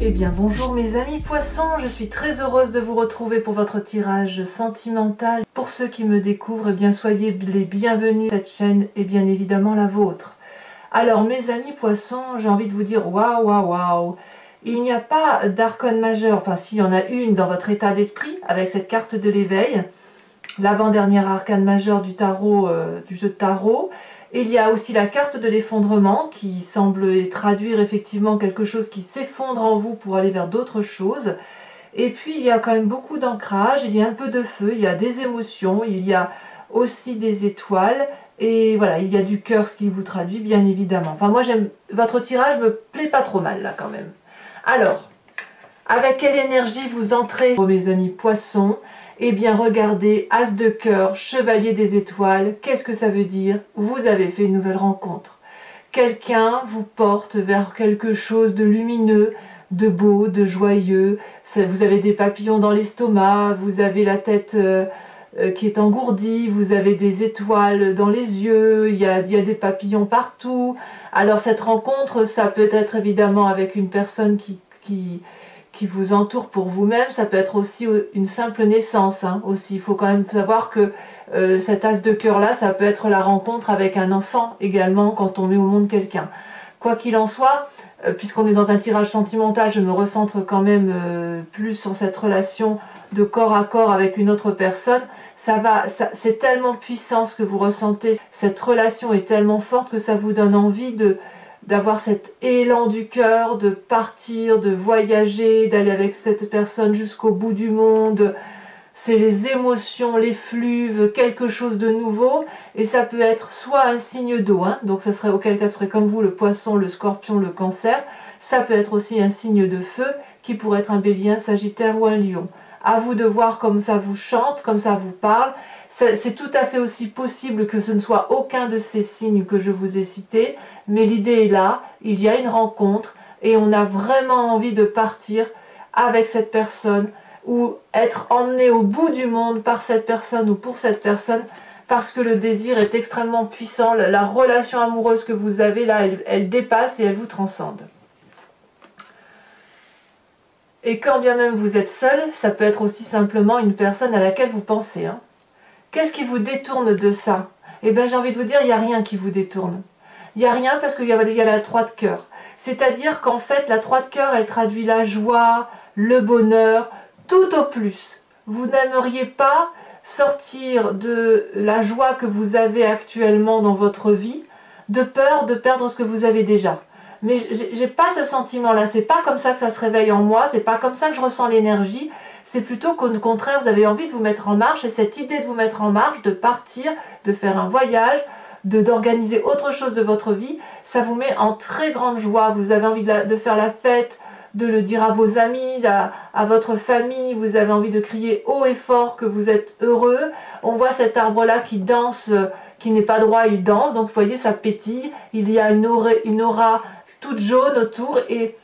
Eh bien bonjour mes amis poissons, je suis très heureuse de vous retrouver pour votre tirage sentimental. Pour ceux qui me découvrent, eh bien soyez les bienvenus. Cette chaîne est bien évidemment la vôtre. Alors mes amis poissons, j'ai envie de vous dire waouh waouh waouh. Il n'y a pas d'arcane majeur, enfin s'il y en a une dans votre état d'esprit avec cette carte de l'éveil, l'avant-dernière arcane majeure du tarot, du jeu de tarot. Il y a aussi la carte de l'effondrement qui semble traduire effectivement quelque chose qui s'effondre en vous pour aller vers d'autres choses. Et puis il y a quand même beaucoup d'ancrage, il y a un peu de feu, il y a des émotions, il y a aussi des étoiles. Et voilà, il y a du cœur, ce qui vous traduit bien évidemment. Enfin moi j'aime, votre tirage me plaît pas trop mal là quand même. Alors, avec quelle énergie vous entrez, mes amis poissons? Eh bien regardez, As de cœur, Chevalier des étoiles, qu'est-ce que ça veut dire? Vous avez fait une nouvelle rencontre. Quelqu'un vous porte vers quelque chose de lumineux, de beau, de joyeux. Vous avez des papillons dans l'estomac, vous avez la tête qui est engourdie, vous avez des étoiles dans les yeux, il y a des papillons partout. Alors cette rencontre, ça peut être évidemment avec une personne qui vous entoure pour vous-même, ça peut être aussi une simple naissance. Aussi. Il faut quand même savoir que cet as de cœur là, ça peut être la rencontre avec un enfant également quand on met au monde quelqu'un. Quoi qu'il en soit, puisqu'on est dans un tirage sentimental, je me recentre quand même plus sur cette relation de corps à corps avec une autre personne. C'est tellement puissant ce que vous ressentez, cette relation est tellement forte que ça vous donne envie d'avoir cet élan du cœur, de partir, de voyager, d'aller avec cette personne jusqu'au bout du monde. C'est les émotions, les fluves, quelque chose de nouveau. Et ça peut être soit un signe d'eau, donc ça serait auquel cas ce serait comme vous, le poisson, le scorpion, le cancer. Ça peut être aussi un signe de feu, qui pourrait être un bélier, un sagittaire ou un lion. À vous de voir comme ça vous chante, comme ça vous parle. C'est tout à fait aussi possible que ce ne soit aucun de ces signes que je vous ai cités, mais l'idée est là, il y a une rencontre et on a vraiment envie de partir avec cette personne ou être emmené au bout du monde par cette personne ou pour cette personne parce que le désir est extrêmement puissant, la relation amoureuse que vous avez là, elle dépasse et elle vous transcende. Et quand bien même vous êtes seul, ça peut être aussi simplement une personne à laquelle vous pensez. Qu'est-ce qui vous détourne de ça? Eh bien j'ai envie de vous dire, il n'y a rien qui vous détourne. Il n'y a rien parce qu'il y a la 3 de cœur. C'est-à-dire qu'en fait, la 3 de cœur, elle traduit la joie, le bonheur, tout au plus. Vous n'aimeriez pas sortir de la joie que vous avez actuellement dans votre vie, de peur de perdre ce que vous avez déjà. Mais j'ai pas ce sentiment-là, c'est pas comme ça que ça se réveille en moi, c'est pas comme ça que je ressens l'énergie, c'est plutôt qu'au contraire, vous avez envie de vous mettre en marche, et cette idée de vous mettre en marche, de partir, de faire un voyage, d'organiser autre chose de votre vie, ça vous met en très grande joie. Vous avez envie de faire la fête, de le dire à vos amis, à votre famille, vous avez envie de crier haut et fort que vous êtes heureux. On voit cet arbre-là qui danse, qui n'est pas droit, il danse, donc vous voyez, ça pétille, il y a une aura toute jaune autour, et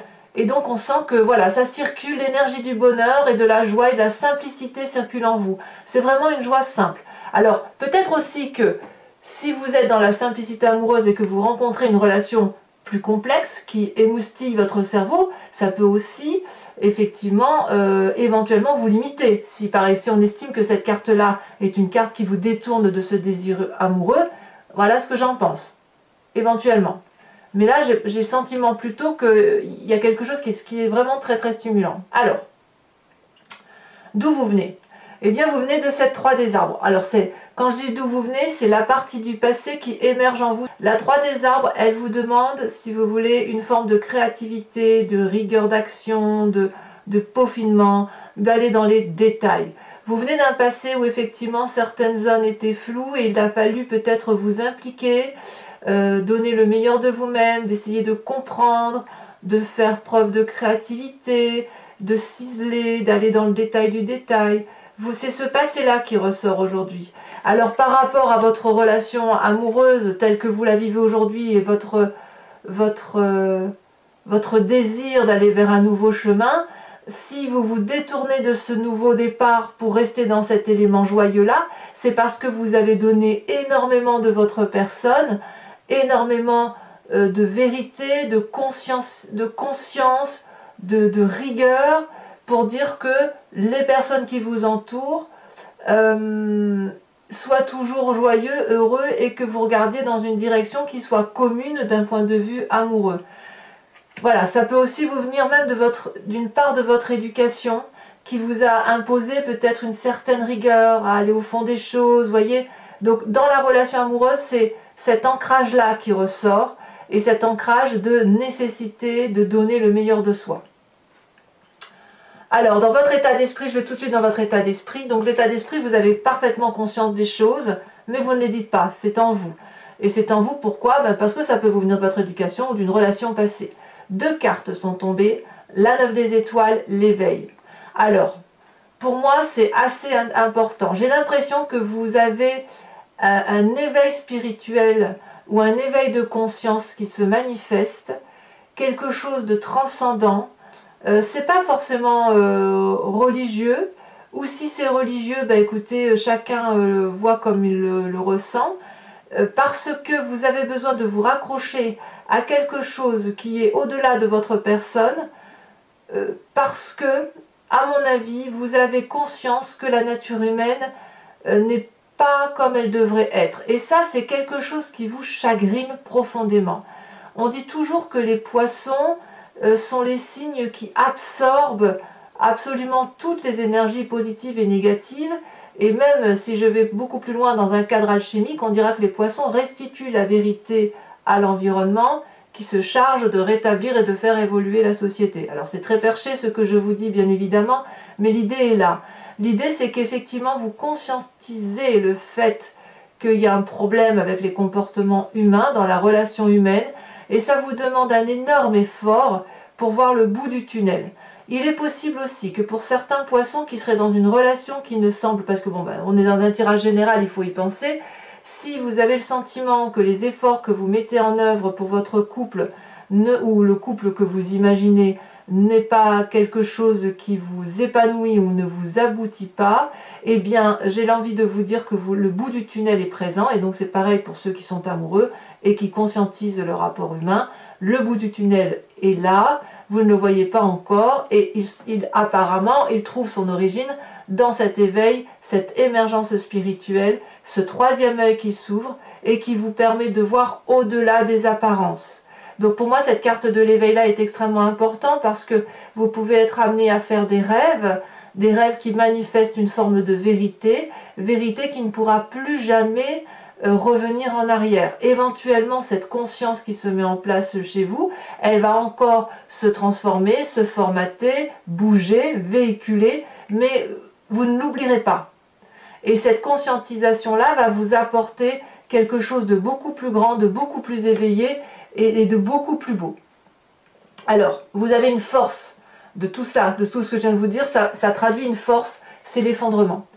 donc on sent que voilà, ça circule, l'énergie du bonheur et de la joie et de la simplicité circule en vous. C'est vraiment une joie simple. Alors peut-être aussi que si vous êtes dans la simplicité amoureuse et que vous rencontrez une relation plus complexe qui émoustille votre cerveau, ça peut aussi effectivement éventuellement vous limiter. Si pareil, si on estime que cette carte-là est une carte qui vous détourne de ce désir amoureux, voilà ce que j'en pense, éventuellement. Mais là, j'ai le sentiment plutôt qu'il y a quelque chose qui est vraiment très très stimulant. Alors, d'où vous venez? Eh bien, vous venez de cette 3 des arbres. Alors, quand je dis d'où vous venez, c'est la partie du passé qui émerge en vous. La 3 des arbres, elle vous demande, si vous voulez, une forme de créativité, de rigueur d'action, de peaufinement, d'aller dans les détails. Vous venez d'un passé où effectivement certaines zones étaient floues et il a fallu peut-être vous impliquer, donner le meilleur de vous-même, d'essayer de comprendre, de faire preuve de créativité, de ciseler, d'aller dans le détail du détail. C'est ce passé-là qui ressort aujourd'hui. Alors par rapport à votre relation amoureuse telle que vous la vivez aujourd'hui et votre désir d'aller vers un nouveau chemin, si vous vous détournez de ce nouveau départ pour rester dans cet élément joyeux-là, c'est parce que vous avez donné énormément de votre personne, énormément de vérité, de conscience, de rigueur pour dire que les personnes qui vous entourent soient toujours joyeux, heureux et que vous regardiez dans une direction qui soit commune d'un point de vue amoureux. Voilà, ça peut aussi vous venir même d'une part de votre éducation qui vous a imposé peut-être une certaine rigueur à aller au fond des choses, voyez. Donc dans la relation amoureuse, c'est cet ancrage-là qui ressort et cet ancrage de nécessité de donner le meilleur de soi. Alors, dans votre état d'esprit, je vais tout de suite dans votre état d'esprit. Donc l'état d'esprit, vous avez parfaitement conscience des choses, mais vous ne les dites pas, c'est en vous. Et c'est en vous, pourquoi? Parce que ça peut vous venir de votre éducation ou d'une relation passée. 2 cartes sont tombées, la 9 des étoiles, l'éveil. Alors, pour moi, c'est assez important. J'ai l'impression que vous avez un éveil spirituel ou un éveil de conscience qui se manifeste, quelque chose de transcendant. C'est pas forcément religieux, ou si c'est religieux, écoutez, chacun voit comme il le ressent, parce que vous avez besoin de vous raccrocher à quelque chose qui est au-delà de votre personne, parce que, à mon avis, vous avez conscience que la nature humaine n'est pas comme elle devrait être. Et ça, c'est quelque chose qui vous chagrine profondément. On dit toujours que les poissons sont les signes qui absorbent absolument toutes les énergies positives et négatives. Et même si je vais beaucoup plus loin dans un cadre alchimique, on dira que les poissons restituent la vérité à l'environnement qui se charge de rétablir et de faire évoluer la société. Alors c'est très perché ce que je vous dis bien évidemment, mais l'idée est là. L'idée c'est qu'effectivement vous conscientisez le fait qu'il y a un problème avec les comportements humains dans la relation humaine et ça vous demande un énorme effort pour voir le bout du tunnel. Il est possible aussi que pour certains poissons qui seraient dans une relation qui ne semble, parce que on est dans un tirage général, il faut y penser, si vous avez le sentiment que les efforts que vous mettez en œuvre pour votre couple ou le couple que vous imaginez n'est pas quelque chose qui vous épanouit ou ne vous aboutit pas, eh bien j'ai l'envie de vous dire que le bout du tunnel est présent et donc c'est pareil pour ceux qui sont amoureux et qui conscientisent le rapport humain. Le bout du tunnel est là, vous ne le voyez pas encore et apparemment il trouve son origine dans cet éveil, cette émergence spirituelle, ce 3e œil qui s'ouvre et qui vous permet de voir au-delà des apparences. Donc pour moi, cette carte de l'éveil-là est extrêmement importante parce que vous pouvez être amené à faire des rêves qui manifestent une forme de vérité, vérité qui ne pourra plus jamais revenir en arrière. Éventuellement, cette conscience qui se met en place chez vous, elle va encore se transformer, se formater, bouger, véhiculer, mais vous ne l'oublierez pas. Et cette conscientisation-là va vous apporter quelque chose de beaucoup plus grand, de beaucoup plus éveillé et de beaucoup plus beau. Alors, vous avez une force de tout ça, de tout ce que je viens de vous dire, ça traduit une force, c'est l'effondrement.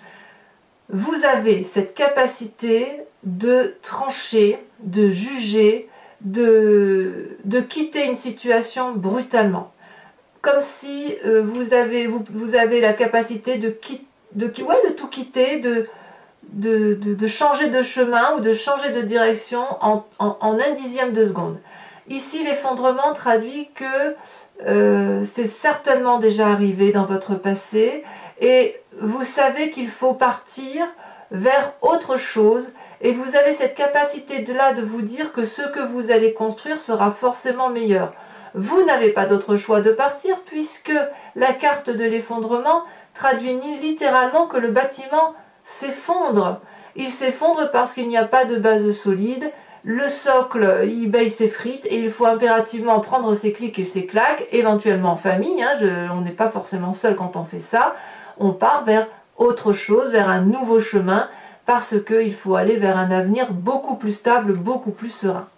Vous avez cette capacité de trancher, de juger, de quitter une situation brutalement. Comme si vous avez la capacité de tout quitter, de changer de chemin ou de changer de direction en 1/10 de seconde. Ici, l'effondrement traduit que c'est certainement déjà arrivé dans votre passé et vous savez qu'il faut partir vers autre chose et vous avez cette capacité de vous dire que ce que vous allez construire sera forcément meilleur. Vous n'avez pas d'autre choix de partir puisque la carte de l'effondrement traduit littéralement que le bâtiment s'effondre. Il s'effondre parce qu'il n'y a pas de base solide, le socle il s'effrite et il faut impérativement prendre ses clics et ses claques, éventuellement en famille, on n'est pas forcément seul quand on fait ça, on part vers autre chose, vers un nouveau chemin, parce qu'il faut aller vers un avenir beaucoup plus stable, beaucoup plus serein.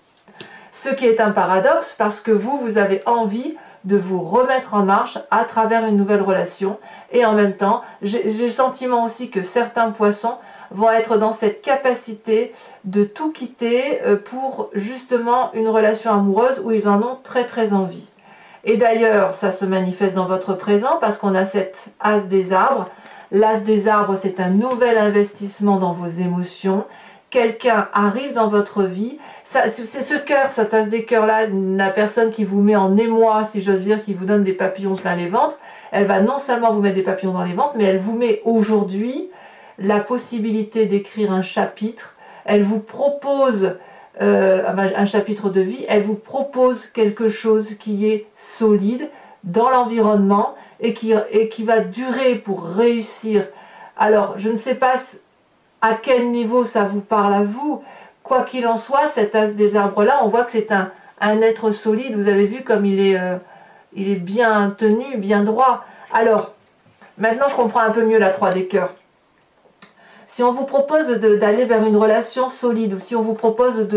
Ce qui est un paradoxe parce que vous avez envie de vous remettre en marche à travers une nouvelle relation et en même temps, j'ai le sentiment aussi que certains poissons vont être dans cette capacité de tout quitter pour justement une relation amoureuse où ils en ont très très envie. Et d'ailleurs, ça se manifeste dans votre présent parce qu'on a cette as des arbres. L'as des arbres, c'est un nouvel investissement dans vos émotions. Quelqu'un arrive dans votre vie, C'est ce cœur, cette tasse des cœurs là, la personne qui vous met en émoi, si j'ose dire, qui vous donne des papillons plein les ventres, elle va non seulement vous mettre des papillons dans les ventres, mais elle vous met aujourd'hui la possibilité d'écrire un chapitre. Elle vous propose un chapitre de vie, elle vous propose quelque chose qui est solide dans l'environnement et qui va durer pour réussir. Alors, je ne sais pas à quel niveau ça vous parle à vous. Quoi qu'il en soit, cet as des arbres-là, on voit que c'est un être solide. Vous avez vu comme il est bien tenu, bien droit. Alors, maintenant je comprends un peu mieux la 3 des cœurs. Si on vous propose d'aller vers une relation solide, ou si on vous propose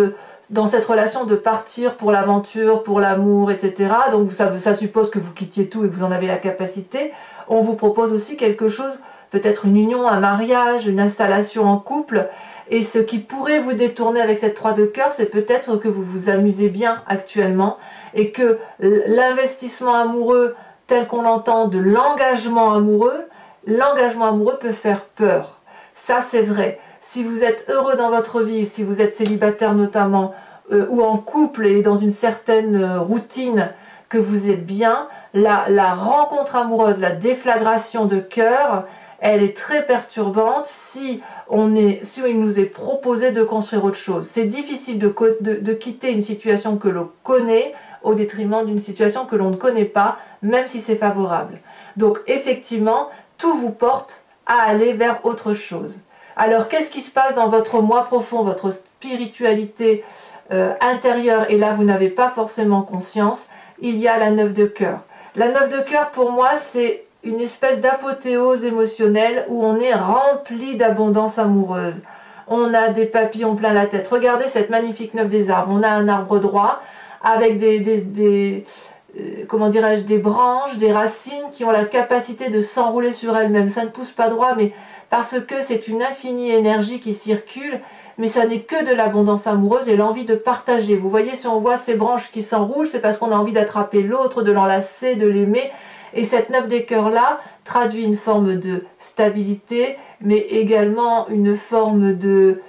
dans cette relation de partir pour l'aventure, pour l'amour, etc., donc ça suppose que vous quittiez tout et que vous en avez la capacité, on vous propose aussi quelque chose, peut-être une union, un mariage, une installation en couple, et ce qui pourrait vous détourner avec cette 3 de cœur, c'est peut-être que vous vous amusez bien actuellement, et que l'investissement amoureux, tel qu'on l'entend, de l'engagement amoureux peut faire peur. Ça, c'est vrai. Si vous êtes heureux dans votre vie, si vous êtes célibataire notamment, ou en couple et dans une certaine routine, que vous êtes bien, la rencontre amoureuse, la déflagration de cœur, elle est très perturbante si il nous est proposé de construire autre chose. C'est difficile de quitter une situation que l'on connaît au détriment d'une situation que l'on ne connaît pas, même si c'est favorable. Donc effectivement, tout vous porte à aller vers autre chose. Alors qu'est-ce qui se passe dans votre moi profond, votre spiritualité intérieure, et là vous n'avez pas forcément conscience, il y a la 9 de cœur. La 9 de cœur pour moi c'est une espèce d'apothéose émotionnelle où on est rempli d'abondance amoureuse. On a des papillons plein la tête. Regardez cette magnifique 9 des arbres. On a un arbre droit avec comment dirais-je, des branches, des racines qui ont la capacité de s'enrouler sur elles-mêmes. Ça ne pousse pas droit, mais parce que c'est une infinie énergie qui circule, mais ça n'est que de l'abondance amoureuse et l'envie de partager. Vous voyez, si on voit ces branches qui s'enroulent, c'est parce qu'on a envie d'attraper l'autre, de l'enlacer, de l'aimer. Et cette 9 des cœurs-là traduit une forme de stabilité, mais également une forme de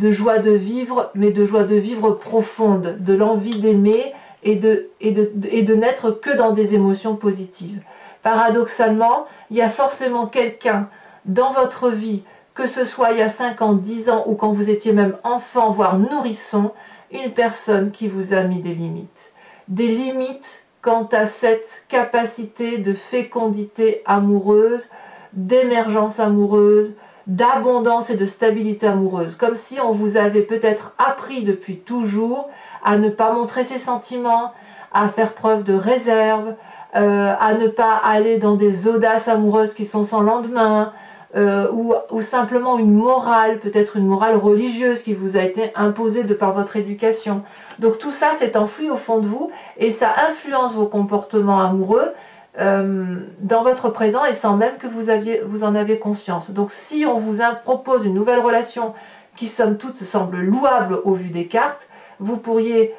joie de vivre, mais de joie de vivre profonde, de l'envie d'aimer, et de n'être que dans des émotions positives. Paradoxalement, il y a forcément quelqu'un dans votre vie, que ce soit il y a 5 ans, 10 ans, ou quand vous étiez même enfant, voire nourrisson, une personne qui vous a mis des limites. Des limites quant à cette capacité de fécondité amoureuse, d'émergence amoureuse, d'abondance et de stabilité amoureuse. Comme si on vous avait peut-être appris depuis toujours à ne pas montrer ses sentiments, à faire preuve de réserve, à ne pas aller dans des audaces amoureuses qui sont sans lendemain, ou simplement une morale, peut-être une morale religieuse qui vous a été imposée de par votre éducation. Donc tout ça s'est enfoui au fond de vous et ça influence vos comportements amoureux dans votre présent et sans même que vous en avez conscience. Donc si on vous propose une nouvelle relation qui somme toute semble louable au vu des cartes, vous pourriez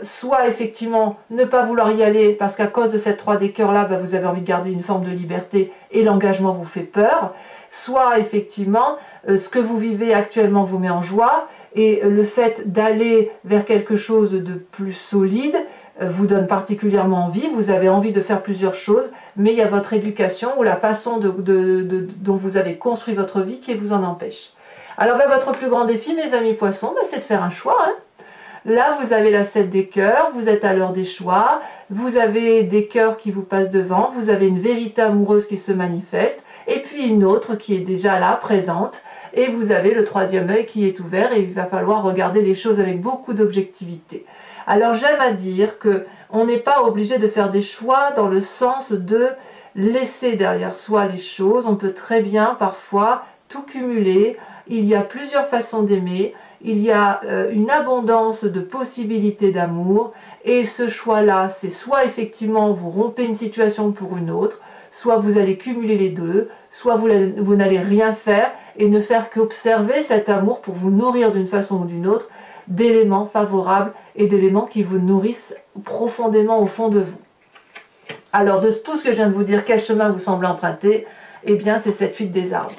soit effectivement ne pas vouloir y aller parce qu'à cause de cette 3 des cœurs là, vous avez envie de garder une forme de liberté et l'engagement vous fait peur, soit effectivement ce que vous vivez actuellement vous met en joie et le fait d'aller vers quelque chose de plus solide vous donne particulièrement envie, vous avez envie de faire plusieurs choses, mais il y a votre éducation ou la façon dont vous avez construit votre vie qui vous en empêche. Alors votre plus grand défi, mes amis poissons, c'est de faire un choix. Là, vous avez la 7 des cœurs, vous êtes à l'heure des choix, vous avez des cœurs qui vous passent devant, vous avez une vérité amoureuse qui se manifeste, et puis une autre qui est déjà là, présente, et vous avez le 3e œil qui est ouvert, et il va falloir regarder les choses avec beaucoup d'objectivité. Alors j'aime à dire qu'on n'est pas obligé de faire des choix dans le sens de laisser derrière soi les choses, on peut très bien parfois tout cumuler, il y a plusieurs façons d'aimer, il y a une abondance de possibilités d'amour et ce choix-là, c'est soit effectivement vous rompez une situation pour une autre, soit vous allez cumuler les deux, soit vous n'allez rien faire et ne faire qu'observer cet amour pour vous nourrir d'une façon ou d'une autre d'éléments favorables et d'éléments qui vous nourrissent profondément au fond de vous. Alors de tout ce que je viens de vous dire, quel chemin vous semble emprunter? Eh bien c'est cette 8 des arbres.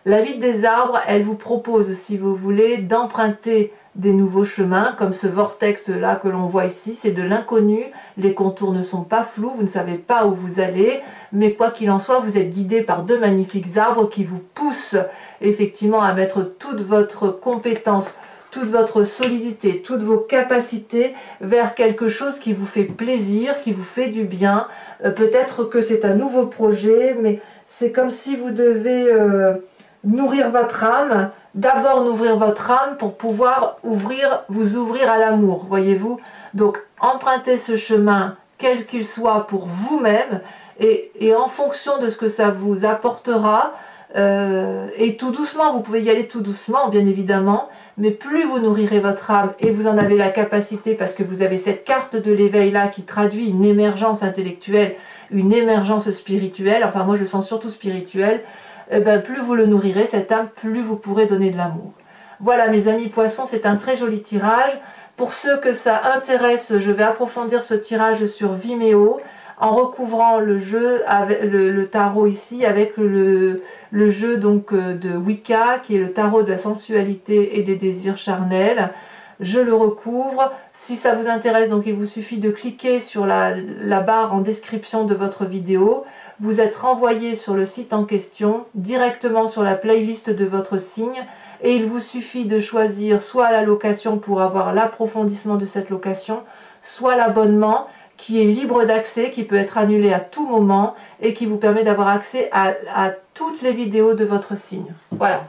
La 8 des arbres, elle vous propose, si vous voulez, d'emprunter des nouveaux chemins, comme ce vortex-là que l'on voit ici, c'est de l'inconnu, les contours ne sont pas flous, vous ne savez pas où vous allez, mais quoi qu'il en soit, vous êtes guidé par deux magnifiques arbres qui vous poussent effectivement à mettre toute votre compétence, toute votre solidité, toutes vos capacités vers quelque chose qui vous fait plaisir, qui vous fait du bien. Peut-être que c'est un nouveau projet, mais c'est comme si vous devez nourrir votre âme, d'abord nourrir votre âme pour pouvoir vous ouvrir à l'amour, voyez-vous. Donc empruntez ce chemin, quel qu'il soit, pour vous-même, et en fonction de ce que ça vous apportera, et tout doucement, vous pouvez y aller tout doucement, bien évidemment, mais plus vous nourrirez votre âme, et vous en avez la capacité, parce que vous avez cette carte de l'éveil là qui traduit une émergence intellectuelle, une émergence spirituelle, enfin moi je le sens surtout spirituelle, plus vous le nourrirez, cette âme, plus vous pourrez donner de l'amour. Voilà mes amis poissons, c'est un très joli tirage. Pour ceux que ça intéresse, je vais approfondir ce tirage sur Vimeo, en recouvrant le jeu, avec le tarot ici, avec le jeu donc de Wicca, qui est le tarot de la sensualité et des désirs charnels. Je le recouvre. Si ça vous intéresse, donc il vous suffit de cliquer sur la barre en description de votre vidéo. Vous êtes renvoyé sur le site en question, directement sur la playlist de votre signe, et il vous suffit de choisir soit la location pour avoir l'approfondissement de cette location, soit l'abonnement qui est libre d'accès, qui peut être annulé à tout moment et qui vous permet d'avoir accès à toutes les vidéos de votre signe. Voilà.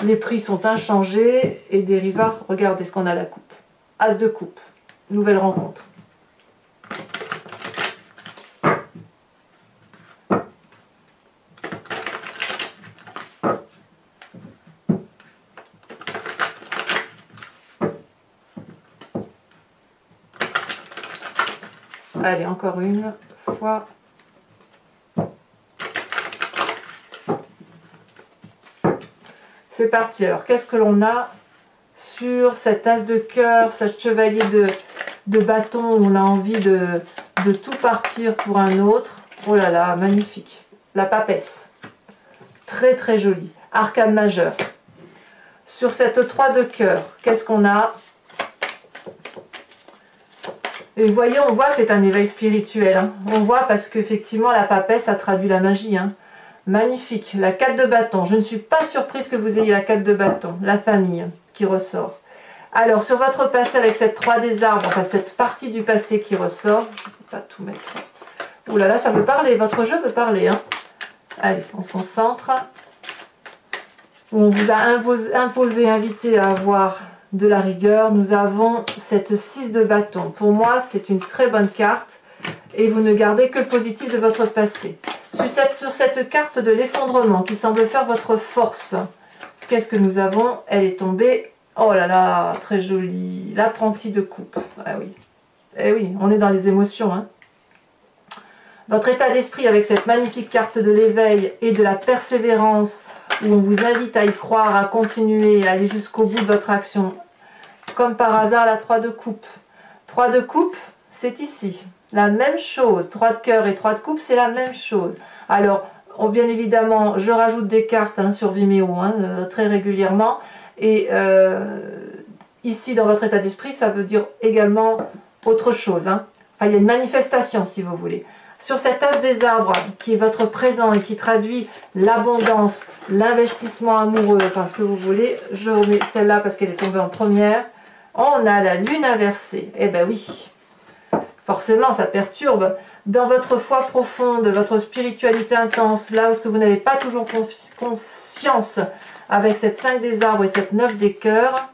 Les prix sont inchangés et Dériva, regardez ce qu'on a, la coupe. As de coupe, nouvelle rencontre. Allez, encore une fois. C'est parti. Alors, qu'est-ce que l'on a sur cet as de cœur, ce chevalier de bâton où on a envie de tout partir pour un autre? Oh là là, magnifique. La papesse. Très très jolie. Arcane majeur. Sur cette 3 de cœur, qu'est-ce qu'on a? Et vous voyez, on voit que c'est un éveil spirituel. Hein. On voit parce qu'effectivement, la papesse, ça traduit la magie. Hein. Magnifique. La 4 de bâton. Je ne suis pas surprise que vous ayez la 4 de bâton. La famille qui ressort. Alors, sur votre passé avec cette 3 des arbres, enfin cette partie du passé qui ressort, je ne peux pas tout mettre. Ouh là là, ça veut parler. Votre jeu veut parler. Hein. Allez, on se concentre. On vous a imposé, invité à avoir de la rigueur. Nous avons cette 6 de bâton. Pour moi, c'est une très bonne carte et vous ne gardez que le positif de votre passé. Sur cette carte de l'effondrement qui semble faire votre force, qu'est-ce que nous avons? Elle est tombée. Oh là là, très jolie. L'apprenti de coupe. Ah oui. Eh oui, on est dans les émotions. Hein. Votre état d'esprit avec cette magnifique carte de l'éveil et de la persévérance, où on vous invite à y croire, à continuer, à aller jusqu'au bout de votre action. Comme par hasard, la 3 de coupe. 3 de coupe, c'est ici. La même chose. 3 de cœur et 3 de coupe, c'est la même chose. Alors, bien évidemment, je rajoute des cartes hein, sur Vimeo très régulièrement. Et ici, dans votre état d'esprit, ça veut dire également autre chose. Hein. Enfin, il y a une manifestation, si vous voulez. Sur cet as des arbres, qui est votre présent et qui traduit l'abondance, l'investissement amoureux, enfin ce que vous voulez, je remets celle-là parce qu'elle est tombée en première. On a la lune inversée. Eh ben oui, forcément ça perturbe. Dans votre foi profonde, votre spiritualité intense, là où ce que vous n'avez pas toujours conscience avec cette 5 des arbres et cette 9 des cœurs,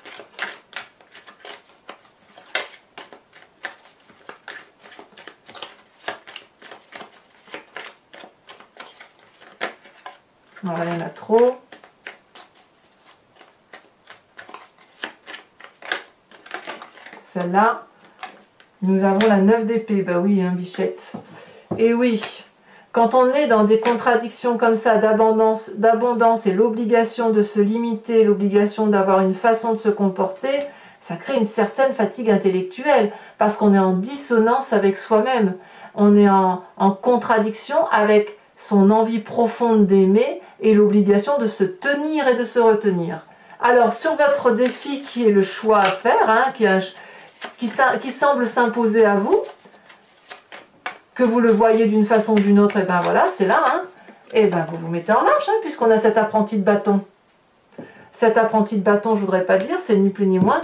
voilà, il y en a trop. Celle-là, nous avons la 9 d'épée. Bah oui, hein, bichette. Et oui, quand on est dans des contradictions comme ça, d'abondance et l'obligation de se limiter, l'obligation d'avoir une façon de se comporter, ça crée une certaine fatigue intellectuelle, parce qu'on est en dissonance avec soi-même. On est en contradiction avec son envie profonde d'aimer et l'obligation de se tenir et de se retenir. Alors, sur votre défi qui est le choix à faire, hein, qui semble s'imposer à vous, que vous le voyez d'une façon ou d'une autre, et ben voilà, c'est là, hein, et ben vous vous mettez en marche, hein, puisqu'on a cet apprenti de bâton. Cet apprenti de bâton, je ne voudrais pas dire, c'est ni plus ni moins,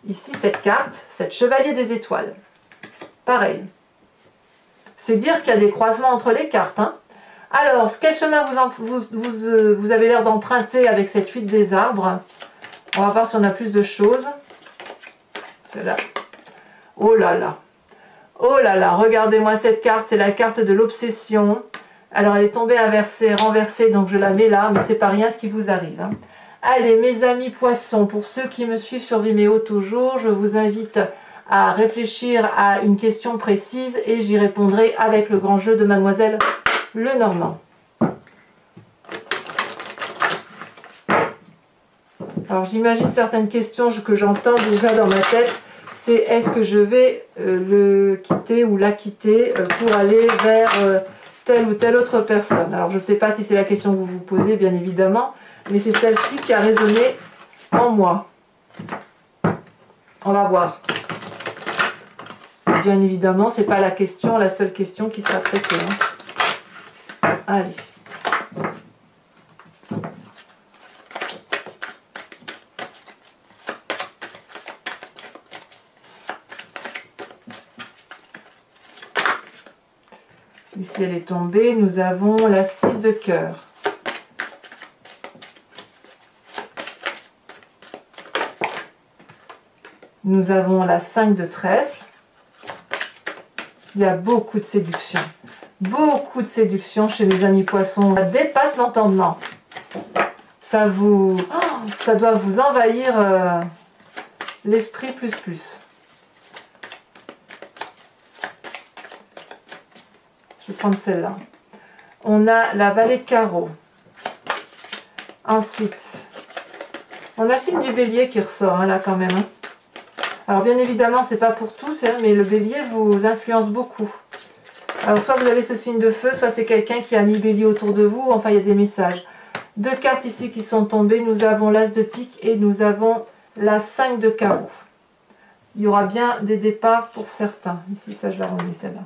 ici, cette carte, cette chevalier des étoiles. Pareil. C'est dire qu'il y a des croisements entre les cartes, hein. Alors, quel chemin vous avez l'air d'emprunter avec cette 8 des arbres? On va voir si on a plus de choses. C'est là. Oh là là. Oh là là, regardez-moi cette carte, c'est la carte de l'obsession. Alors, elle est tombée inversée, renversée, donc je la mets là, mais c'est pas rien ce qui vous arrive, hein. Allez, mes amis poissons, pour ceux qui me suivent sur Vimeo toujours, je vous invite à réfléchir à une question précise et j'y répondrai avec le grand jeu de Mademoiselle Lenormand. Alors j'imagine certaines questions que j'entends déjà dans ma tête, c'est est-ce que je vais le quitter ou la quitter pour aller vers telle ou telle autre personne. Alors je ne sais pas si c'est la question que vous vous posez, bien évidemment, mais c'est celle-ci qui a résonné en moi. On va voir. Bien évidemment, ce n'est pas la question, la seule question qui sera traitée, hein. Allez. Ici, elle est tombée. Nous avons la 6 de cœur. Nous avons la 5 de trèfle. Il y a beaucoup de séduction. Beaucoup de séduction chez mes amis poissons. Ça dépasse l'entendement. Ça doit vous envahir l'esprit plus. Je vais prendre celle-là. On a la vallée de carreau. Ensuite, on a le signe du bélier qui ressort, hein, là quand même, hein. Alors bien évidemment, c'est pas pour tous, hein, mais le bélier vous influence beaucoup. Alors soit vous avez ce signe de feu, soit c'est quelqu'un qui a mis bélier autour de vous, enfin il y a des messages. Deux cartes ici qui sont tombées, nous avons l'as de pique et nous avons la 5 de carreau. Il y aura bien des départs pour certains. Ici, ça je vais remettre celle-là.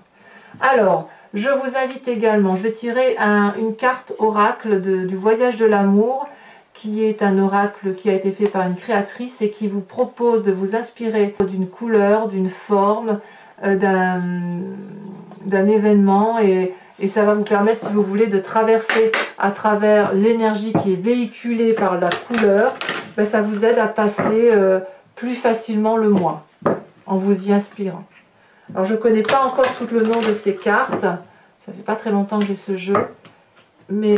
Alors, je vous invite également, je vais tirer une carte oracle du voyage de l'amour, qui est un oracle qui a été fait par une créatrice et qui vous propose de vous inspirer d'une couleur, d'une forme, d'un événement et ça va vous permettre, si vous voulez, de traverser à travers l'énergie qui est véhiculée par la couleur. Ben, ça vous aide à passer plus facilement le mois en vous y inspirant. Alors je ne connais pas encore tout le nom de ces cartes, ça fait pas très longtemps que j'ai ce jeu, mais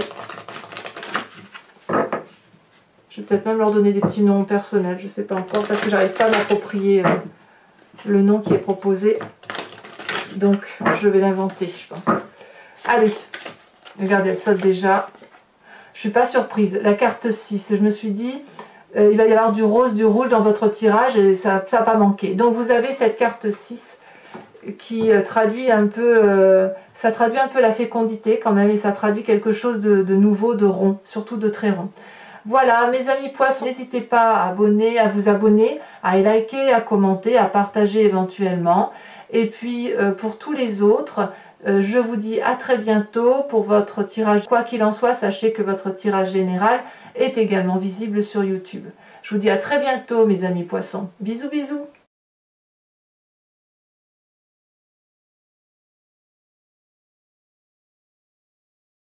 je vais peut-être même leur donner des petits noms personnels, je ne sais pas encore, parce que j'arrive pas à m'approprier le nom qui est proposé. Donc je vais l'inventer, je pense. Allez, regardez, elle saute déjà. Je ne suis pas surprise. La carte 6, je me suis dit, il va y avoir du rose, du rouge dans votre tirage et ça n'a pas manqué. Donc vous avez cette carte 6 qui traduit un peu, ça traduit un peu la fécondité quand même et ça traduit quelque chose de nouveau, de rond, surtout de très rond. Voilà, mes amis poissons, n'hésitez pas à vous abonner, à liker, à commenter, à partager éventuellement. Et puis, pour tous les autres, je vous dis à très bientôt pour votre tirage. Quoi qu'il en soit, sachez que votre tirage général est également visible sur YouTube. Je vous dis à très bientôt, mes amis poissons. Bisous, bisous.